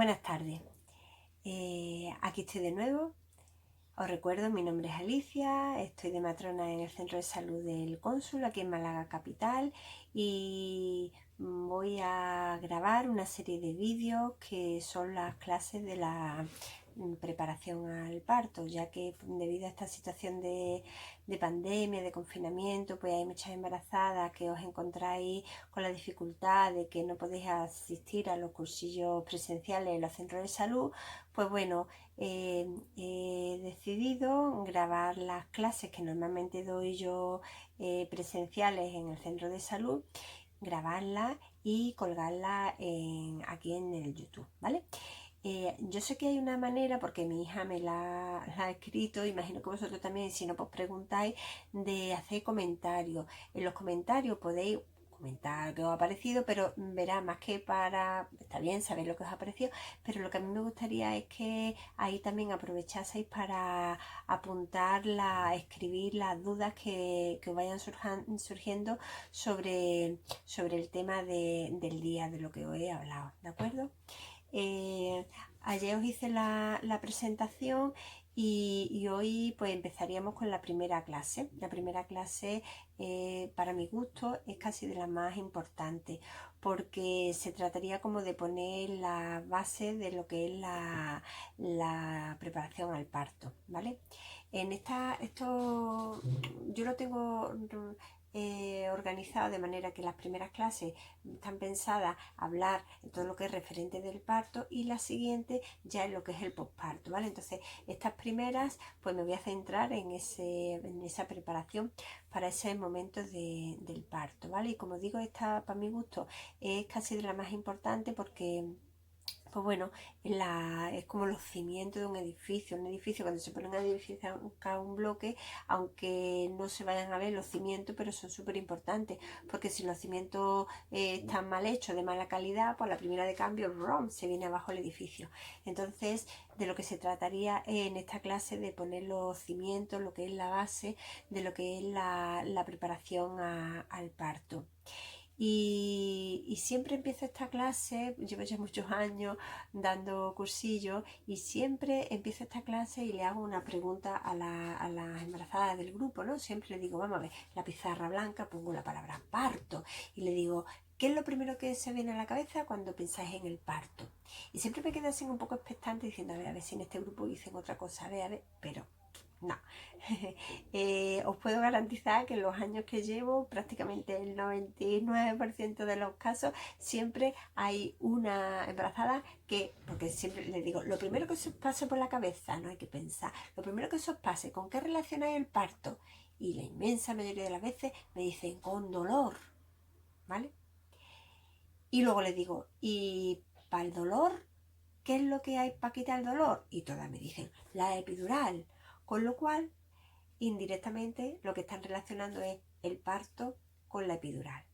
Buenas tardes, aquí estoy de nuevo. Os recuerdo, mi nombre es Alicia, estoy de matrona en el Centro de Salud del Cónsul, aquí en Málaga Capital, y voy a grabar una serie de vídeos que son las clases de la preparación al parto, ya que debido a esta situación de pandemia, de confinamiento, pues hay muchas embarazadas que os encontráis con la dificultad de que no podéis asistir a los cursillos presenciales en los centros de salud. Pues bueno, he decidido grabar las clases que normalmente doy yo presenciales en el centro de salud, grabarlas y colgarlas aquí en el YouTube, ¿vale? Yo sé que hay una manera, porque mi hija me la ha escrito, imagino que vosotros también, si no, pues preguntáis, de hacer comentarios. En los comentarios podéis comentar qué os ha parecido, pero verá, más que para, está bien saber lo que os ha parecido, pero lo que a mí me gustaría es que ahí también aprovechaseis para apuntar, escribir las dudas que os vayan surgiendo sobre el tema del día, de lo que os he hablado, ¿de acuerdo? Eh, Ayer os hice la presentación y hoy pues empezaríamos con la primera clase. La primera clase, para mi gusto, es casi de las más importantes, porque se trataría como de poner la base de lo que es la preparación al parto, ¿vale? Esto yo lo tengo organizado de manera que las primeras clases están pensadas a hablar en todo lo que es referente del parto, y la siguiente ya en lo que es el posparto, ¿vale? Entonces, estas primeras, pues me voy a centrar en esa preparación para ese momento del parto, ¿vale? Y como digo, esta para mi gusto es casi de la más importante, porque pues bueno, es como los cimientos de un edificio. Un edificio, cuando se ponen a edificar un bloque, aunque no se vayan a ver los cimientos, pero son súper importantes, porque si los cimientos están mal hechos, de mala calidad, pues la primera de cambio, ¡rom!, se viene abajo el edificio. Entonces, de lo que se trataría en esta clase, de poner los cimientos, lo que es la base de lo que es la preparación al parto. Y siempre empiezo esta clase, llevo ya muchos años dando cursillos, y siempre empiezo esta clase y le hago una pregunta a las embarazadas del grupo, ¿no? Siempre le digo, vamos a ver, la pizarra blanca, pongo la palabra parto y le digo, ¿qué es lo primero que se viene a la cabeza cuando pensáis en el parto? Y siempre me quedo así un poco expectante, diciendo, a ver si en este grupo dicen otra cosa, a ver, pero no. Os puedo garantizar que en los años que llevo, prácticamente el 99% de los casos, siempre hay una embarazada que, porque siempre les digo, lo primero que se os pase por la cabeza, no hay que pensar, lo primero que se os pase, ¿con qué relacionáis el parto? Y la inmensa mayoría de las veces me dicen, con dolor, ¿vale? Y luego les digo, ¿y para el dolor qué es lo que hay para quitar el dolor? Y todas me dicen, la epidural. Con lo cual, indirectamente, lo que están relacionando es el parto con la epidural,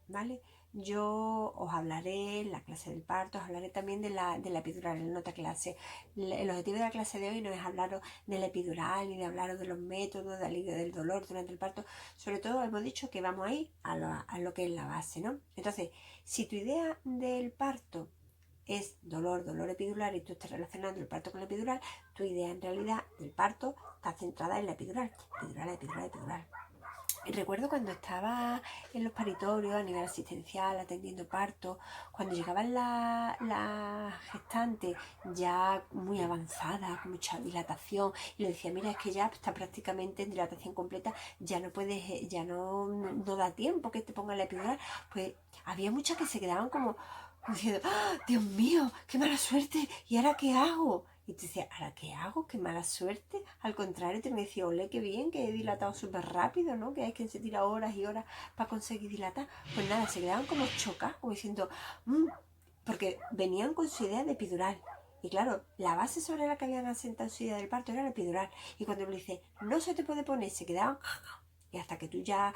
¿vale? Yo os hablaré en la clase del parto, os hablaré también de la epidural en otra clase. El objetivo de la clase de hoy no es hablaros de la epidural ni de hablaros de los métodos de alivio del dolor durante el parto. Sobre todo hemos dicho que vamos a ir a lo que es la base, ¿no? Entonces, si tu idea del parto es dolor, dolor epidural, y tú estás relacionando el parto con la epidural, tu idea en realidad del parto está centrada en la epidural. Epidural, epidural, epidural. Y recuerdo cuando estaba en los paritorios a nivel asistencial, atendiendo parto, cuando llegaban las gestantes ya muy avanzadas, con mucha dilatación, y le decía, mira, es que ya está prácticamente en dilatación completa, ya no puedes, no da tiempo que te pongan la epidural. Pues había muchas que se quedaban como diciendo, ¡ah, Dios mío, qué mala suerte! ¿Y ahora qué hago? Y te decía, ¿ahora qué hago? ¡Qué mala suerte! Al contrario, te me decía, ole, qué bien, que he dilatado súper rápido, ¿no? Que hay quien se tira horas y horas para conseguir dilatar. Pues nada, se quedaban como chocadas, como diciendo, porque venían con su idea de epidural. Y claro, la base sobre la que habían asentado su idea del parto era la epidural. Y cuando le dice, no se te puede poner, se quedaban, y hasta que tú ya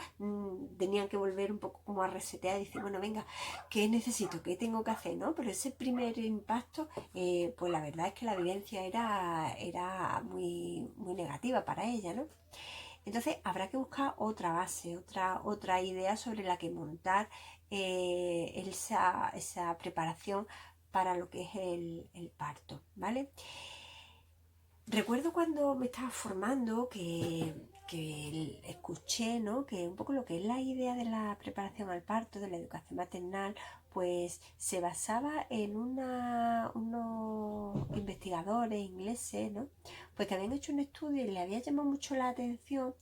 tenían que volver un poco como a resetear y decir, bueno, venga, ¿qué necesito? ¿Qué tengo que hacer? ¿No? Pero ese primer impacto, pues la verdad es que la vivencia era muy, muy negativa para ella, ¿no? Entonces habrá que buscar otra base, otra idea sobre la que montar esa preparación para lo que es el parto, ¿vale? Recuerdo cuando me estaba formando que escuché, ¿no?, que un poco lo que es la idea de la preparación al parto, de la educación maternal, pues se basaba en unos investigadores ingleses, ¿no?, pues que habían hecho un estudio y le había llamado mucho la atención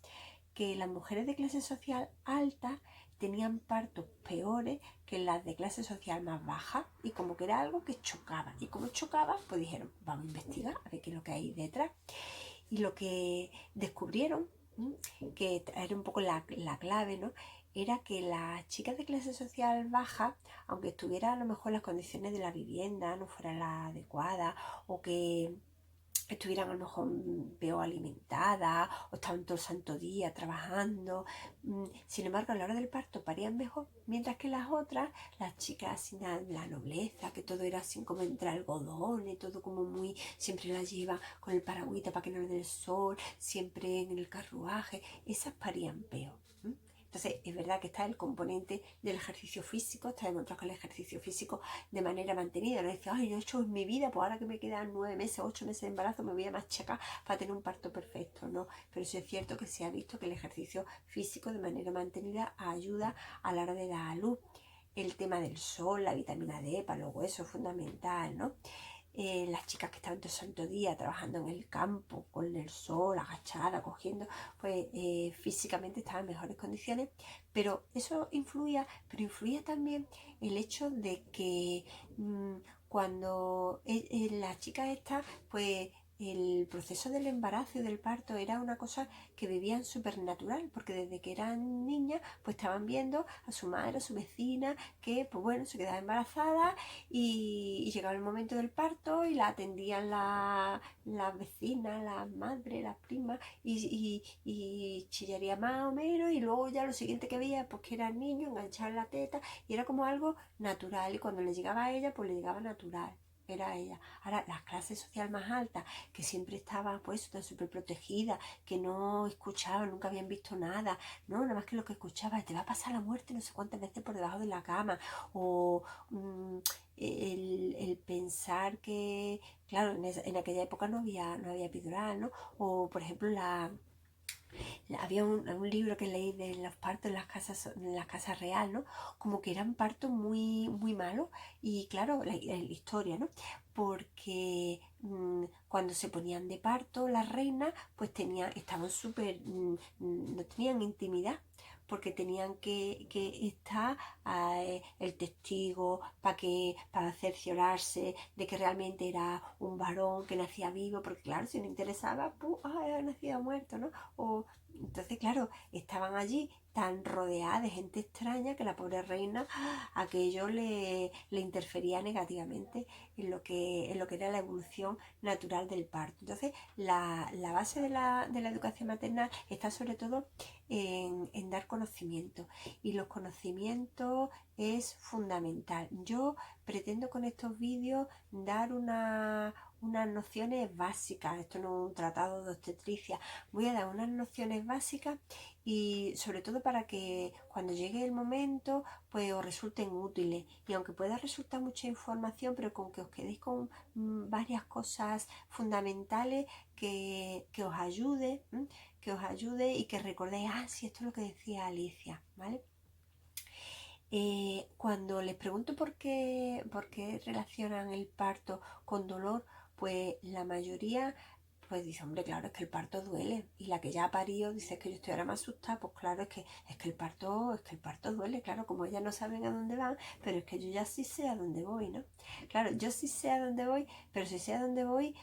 que las mujeres de clase social alta tenían partos peores que las de clase social más baja, y como que era algo que chocaba, y como chocaba, pues dijeron, vamos a investigar a ver qué es lo que hay detrás. Y lo que descubrieron, que era un poco la clave, ¿no?, era que las chicas de clase social baja, aunque estuvieran a lo mejor las condiciones de la vivienda no fueran las adecuadas, o que estuvieran a lo mejor peor alimentadas o estaban todo el santo día trabajando. Sin embargo, a la hora del parto parían mejor, mientras que las otras, las chicas sin la nobleza, que todo era así como entre algodón y todo como muy, siempre las lleva con el paragüita para que no le dé el sol, siempre en el carruaje, esas parían peor. Entonces, es verdad que está el componente del ejercicio físico, está demostrado que el ejercicio físico de manera mantenida, no dice, ay, yo he hecho en mi vida, pues ahora que me quedan 9 meses, 8 meses de embarazo, me voy a machacar para tener un parto perfecto, ¿no? Pero sí es cierto que se ha visto que el ejercicio físico de manera mantenida ayuda a la hora de dar a luz. El tema del sol, la vitamina D para los huesos es fundamental, ¿no? Las chicas que estaban todo el santo día trabajando en el campo, con el sol, agachada, cogiendo, pues físicamente estaban en mejores condiciones, pero eso influía, pero influía también el hecho de que cuando las chicas estas, pues el proceso del embarazo y del parto era una cosa que vivían súper natural, porque desde que eran niñas, pues estaban viendo a su madre, a su vecina, que pues bueno, se quedaba embarazada y llegaba el momento del parto y la atendían las vecinas, las madres, las primas, y chillaría más o menos, y luego ya lo siguiente que veía, pues que era el niño, enganchar la teta, y era como algo natural, y cuando le llegaba a ella, pues le llegaba natural. Era ella. Ahora, las clases sociales más altas, que siempre estaban pues tan súper protegidas, que no escuchaban, nunca habían visto nada, no, nada más que lo que escuchaba, te va a pasar la muerte no sé cuántas veces por debajo de la cama, o el pensar que, claro, en aquella época no había epidural, ¿no? O, por ejemplo, había un libro que leí de los partos en las casas real, ¿no? Como que eran partos muy, muy malos, y claro, la historia, ¿no? Porque cuando se ponían de parto las reinas, pues estaban súper, no tenían intimidad, porque tenían que estar el testigo para cerciorarse de que realmente era un varón que nacía vivo, porque claro, si no interesaba, pues, ha nacido muerto, ¿no? O, entonces, claro, estaban allí tan rodeadas de gente extraña que la pobre reina, aquello le interfería negativamente en lo que era la evolución natural del parto. Entonces, la base de la educación maternal está sobre todo en dar conocimiento, y los conocimientos es fundamental. Yo pretendo con estos vídeos dar unas nociones básicas, esto no es un tratado de obstetricia, voy a dar unas nociones básicas, y sobre todo para que cuando llegue el momento pues os resulten útiles, y aunque pueda resultar mucha información, pero con que os quedéis con varias cosas fundamentales que os ayude, y que recordéis, sí, esto es lo que decía Alicia, ¿vale? Cuando les pregunto por qué relacionan el parto con dolor, pues la mayoría pues dice, hombre, claro, es que el parto duele. Y la que ya ha parido dice, que yo estoy ahora más asustada, pues claro, es que el parto duele, claro, como ellas no saben a dónde van, pero es que yo ya sí sé a dónde voy, ¿no? Claro, yo sí sé a dónde voy, pero si sé a dónde voy,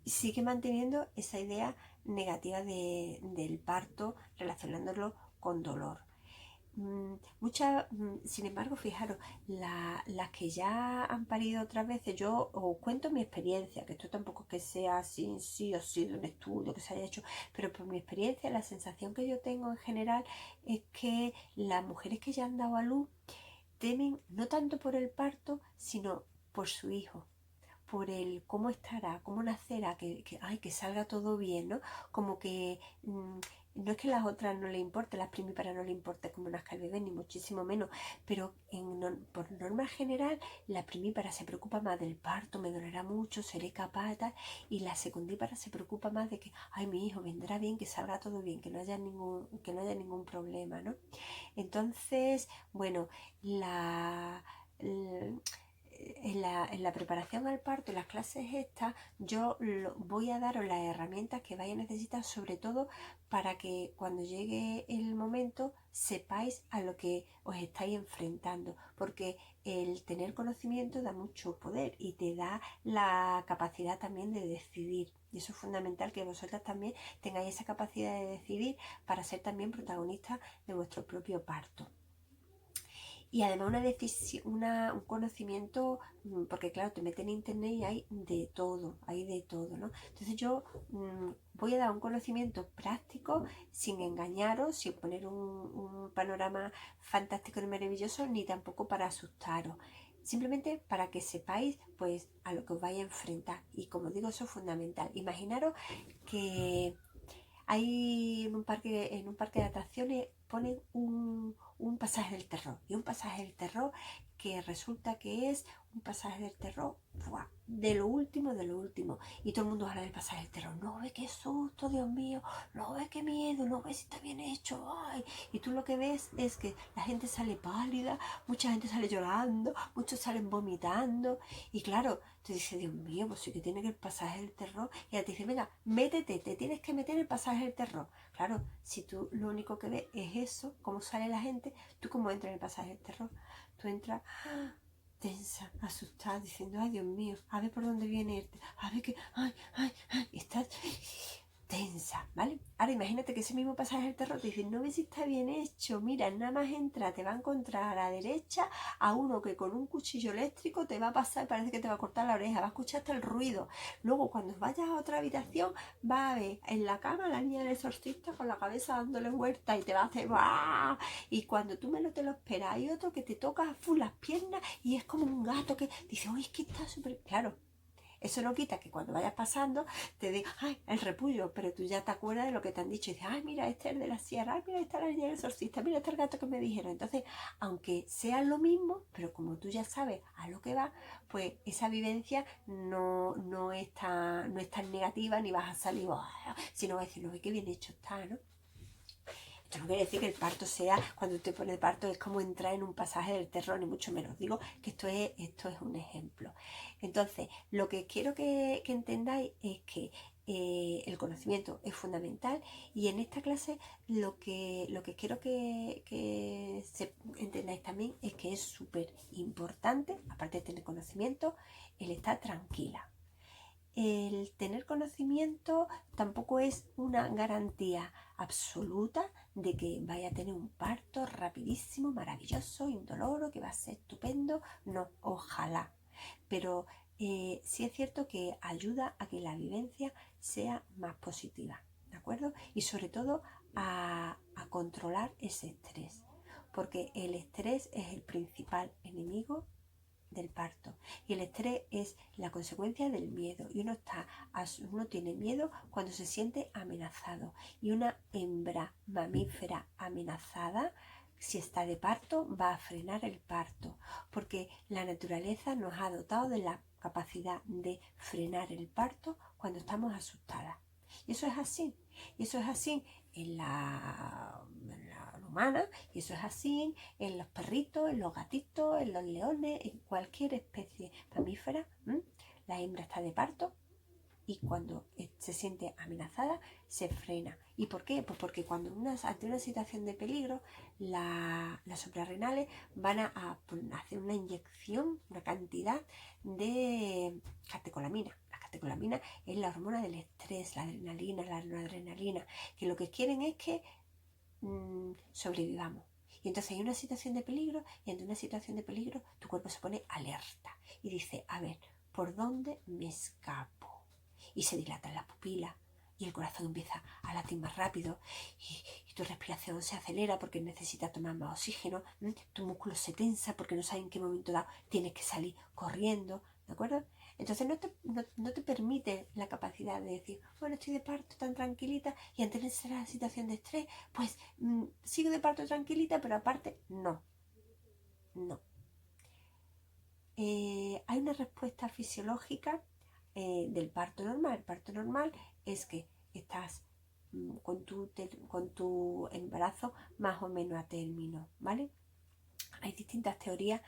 sigue manteniendo esa idea negativa del parto, relacionándolo con dolor. Sin embargo, fijaros, las que ya han parido otras veces, yo os cuento mi experiencia, que esto tampoco es que sea así, sí o sí, de un estudio que se haya hecho, pero por mi experiencia, la sensación que yo tengo en general es que las mujeres que ya han dado a luz temen no tanto por el parto, sino por su hijo, por el cómo estará, cómo nacerá, que salga todo bien, ¿no? Como que no es que las otras no le importen, las primíparas no le importe cómo nazca el bebé, ni muchísimo menos, pero por norma general, la primípara se preocupa más del parto, me dolerá mucho, seré capaz, tal, y la secundípara se preocupa más de que, ay, mi hijo vendrá bien, que salga todo bien, que no haya ningún problema, ¿no? Entonces, bueno, en la preparación al parto, en las clases estas, yo voy a daros las herramientas que vais a necesitar, sobre todo para que cuando llegue el momento sepáis a lo que os estáis enfrentando, porque el tener conocimiento da mucho poder y te da la capacidad también de decidir. Y eso es fundamental, que vosotras también tengáis esa capacidad de decidir para ser también protagonistas de vuestro propio parto. Y además un conocimiento, porque claro, te metes en internet y hay de todo, ¿no? Entonces yo voy a dar un conocimiento práctico sin engañaros, sin poner un panorama fantástico y maravilloso, ni tampoco para asustaros. Simplemente para que sepáis pues a lo que os vais a enfrentar. Y como digo, eso es fundamental. Imaginaros que hay en un parque de atracciones ponen un pasaje del terror. Y un pasaje del terror que resulta que es un pasaje del terror, ¡buah!, de lo último, de lo último. Y todo el mundo habla del pasaje del terror. No ve qué susto, Dios mío. No ve qué miedo. No ve si está bien hecho. ¡Ay! Y tú lo que ves es que la gente sale pálida, mucha gente sale llorando, muchos salen vomitando. Y claro, te dice, Dios mío, pues sí que tiene que el pasaje del terror. Y ya te dice, venga, métete, te tienes que meter en el pasaje del terror. Claro, si tú lo único que ves es eso, cómo sale la gente, tú cómo entras en el pasaje del terror. Tú entras tensa, asustada, diciendo, ay, Dios mío, a ver por dónde viene este, a ver qué, ay, ay, ay, estás tensa, ¿vale? Ahora imagínate que ese mismo pasaje del terror te dice, no ves si está bien hecho, mira, nada más entra, te va a encontrar a la derecha a uno que con un cuchillo eléctrico te va a pasar y parece que te va a cortar la oreja, va a escuchar hasta el ruido. Luego cuando vayas a otra habitación va a ver en la cama a la niña del exorcista con la cabeza dándole vuelta y te va a hacer ¡bah! Y cuando tú menos te lo esperas hay otro que te toca full las piernas y es como un gato que dice, uy, es que está súper claro. Eso no quita que cuando vayas pasando te diga, ay, el repullo, pero tú ya te acuerdas de lo que te han dicho y dices, ay, mira, este es el de la sierra, ay, mira, esta es la niña del exorcista, mira, este es el gato que me dijeron. Entonces, aunque sea lo mismo, pero como tú ya sabes a lo que va, pues esa vivencia no es tan negativa, ni vas a salir, sino vas a decir, no, qué bien hecho está, ¿no? Esto no quiere decir que el parto sea, cuando te pone parto, es como entrar en un pasaje del terror, ni mucho menos. Digo que esto es un ejemplo. Entonces, lo que quiero que entendáis es que el conocimiento es fundamental y en esta clase lo que quiero que entendáis también es que es súper importante, aparte de tener conocimiento, el estar tranquila. El tener conocimiento tampoco es una garantía absoluta de que vaya a tener un parto rapidísimo, maravilloso, indoloro, que va a ser estupendo. No, ojalá. Pero sí es cierto que ayuda a que la vivencia sea más positiva, ¿de acuerdo? Y sobre todo a controlar ese estrés, porque el estrés es el principal enemigo del parto y el estrés es la consecuencia del miedo y uno tiene miedo cuando se siente amenazado y una hembra mamífera amenazada, si está de parto, va a frenar el parto porque la naturaleza nos ha dotado de la capacidad de frenar el parto cuando estamos asustadas y eso es así en la humana y eso es así en los perritos, en los gatitos, en los leones, en cualquier especie mamífera. La hembra está de parto y cuando se siente amenazada se frena. ¿Y por qué? Pues porque cuando ante una situación de peligro las suprarrenales van a hacer una inyección, una cantidad de catecolamina. La catecolamina es la hormona del estrés, la adrenalina, la noradrenalina, que lo que quieren es que sobrevivamos. Y entonces hay una situación de peligro y ante una situación de peligro tu cuerpo se pone alerta y dice, a ver, ¿por dónde me escapo? Y se dilatan las pupilas y el corazón empieza a latir más rápido y tu respiración se acelera porque necesitas tomar más oxígeno, tu músculo se tensa porque no sabes en qué momento dado tienes que salir corriendo, ¿de acuerdo? Entonces no te permite la capacidad de decir, bueno, estoy de parto tan tranquilita y ante esa situación de estrés, pues sigo de parto tranquilita, pero aparte no. Hay una respuesta fisiológica del parto normal. El parto normal es que estás con tu embarazo más o menos a término, ¿vale? Hay distintas teorías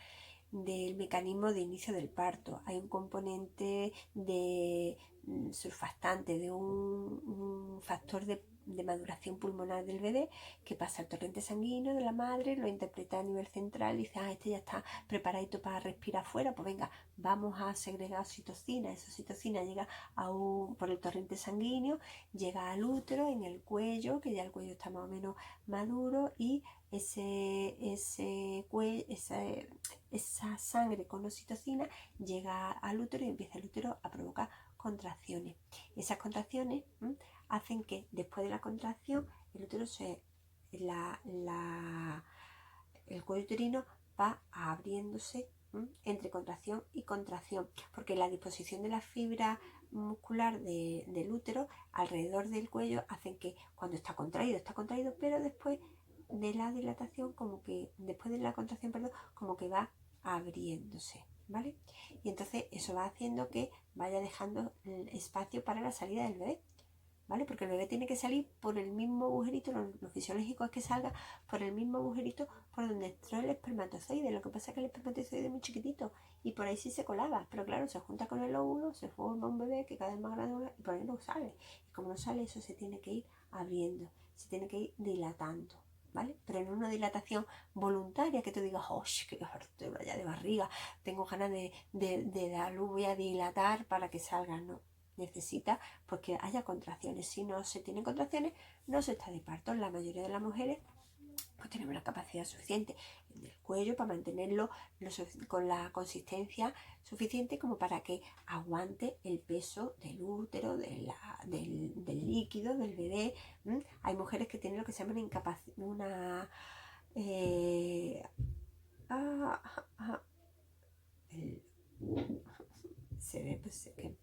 del mecanismo de inicio del parto. Hay un componente de surfactante, de un factor de maduración pulmonar del bebé que pasa al torrente sanguíneo de la madre, lo interpreta a nivel central y dice, este ya está preparadito para respirar afuera, pues venga, vamos a segregar oxitocina. Esa oxitocina llega por el torrente sanguíneo, llega al útero, en el cuello, que ya el cuello está más o menos maduro, y esa sangre con oxitocina llega al útero y empieza el útero a provocar contracciones. Esas contracciones hacen que después de la contracción el útero el cuello uterino va abriéndose entre contracción y contracción, porque la disposición de la fibra muscular del útero alrededor del cuello hacen que cuando está contraído, pero después de la dilatación, después de la contracción, como que va abriéndose, ¿vale? Y entonces eso va haciendo que vaya dejando el espacio para la salida del bebé, ¿vale? Porque el bebé tiene que salir por el mismo agujerito, lo fisiológico es que salga por el mismo agujerito por donde entró el espermatozoide. Lo que pasa es que el espermatozoide es muy chiquitito y por ahí sí se colaba, pero claro, se junta con el óvulo, se forma un bebé que cada vez más grande y por ahí no sale. Y como no sale, eso se tiene que ir abriendo, se tiene que ir dilatando, ¿vale? Pero no una dilatación voluntaria que tú digas, ¡oh, qué harto, vaya de barriga! Tengo ganas de dar luz, voy a dilatar para que salga, no. Necesita porque haya contracciones. Si no se tienen contracciones, no se está de parto. La mayoría de las mujeres pues tenemos la capacidad suficiente del cuello para mantenerlo con la consistencia suficiente como para que aguante el peso del útero, del líquido, del bebé. Hay mujeres que tienen lo que se llama una se ve pues que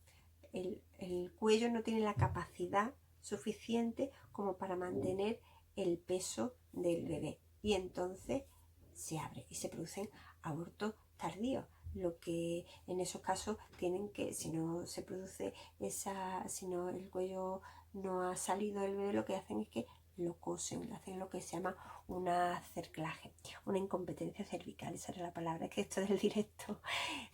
el cuello no tiene la capacidad suficiente como para mantener el peso del bebé y entonces se abre y se producen abortos tardíos, lo que en esos casos tienen que, si no se produce si no el cuello no ha salido del bebé, lo que hacen es que lo cosen, hacen lo que se llama una cerclaje, una incompetencia cervical, esa era la palabra, que esto del directo.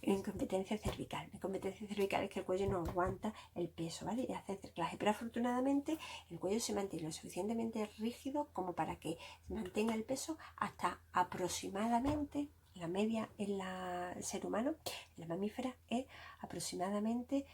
Incompetencia cervical. La incompetencia cervical es que el cuello no aguanta el peso, ¿vale? Y hace cerclaje. Pero afortunadamente el cuello se mantiene lo suficientemente rígido como para que mantenga el peso hasta aproximadamente, la media en el ser humano, en la mamífera, es aproximadamente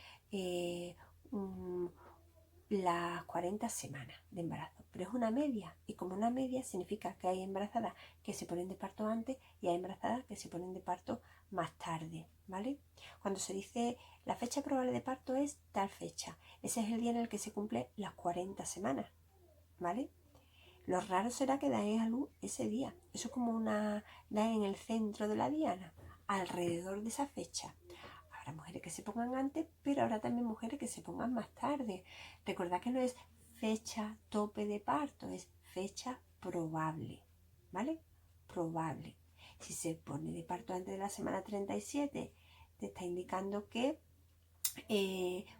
las 40 semanas de embarazo. Pero es una media, y como una media significa que hay embarazadas que se ponen de parto antes y hay embarazadas que se ponen de parto más tarde, ¿vale? Cuando se dice la fecha probable de parto es tal fecha, ese es el día en el que se cumplen las 40 semanas, ¿vale? Lo raro será que den a luz ese día. Eso es como dan en el centro de la diana, alrededor de esa fecha. Habrá mujeres que se pongan antes, pero habrá también mujeres que se pongan más tarde. Recordad que no es fecha tope de parto, es fecha probable, ¿vale? Probable. Si se pone de parto antes de la semana 37, te está indicando que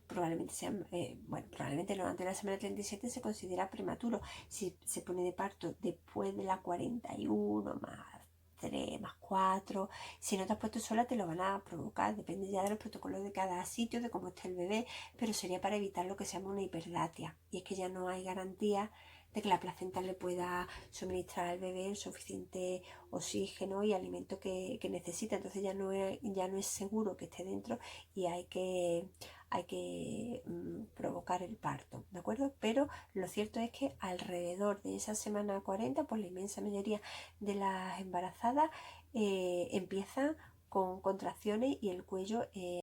probablemente probablemente no, antes de la semana 37 se considera prematuro. Si se pone de parto después de la 41 más 3 más 4, si no te has puesto sola te lo van a provocar, depende ya de los protocolos de cada sitio, de cómo esté el bebé, pero sería para evitar lo que se llama una hiperdatia, y es que ya no hay garantía de que la placenta le pueda suministrar al bebé el suficiente oxígeno y alimento que necesita, entonces ya no es seguro que esté dentro y hay que provocar el parto, ¿de acuerdo? Pero lo cierto es que alrededor de esa semana 40, pues la inmensa mayoría de las embarazadas empiezan con contracciones y el cuello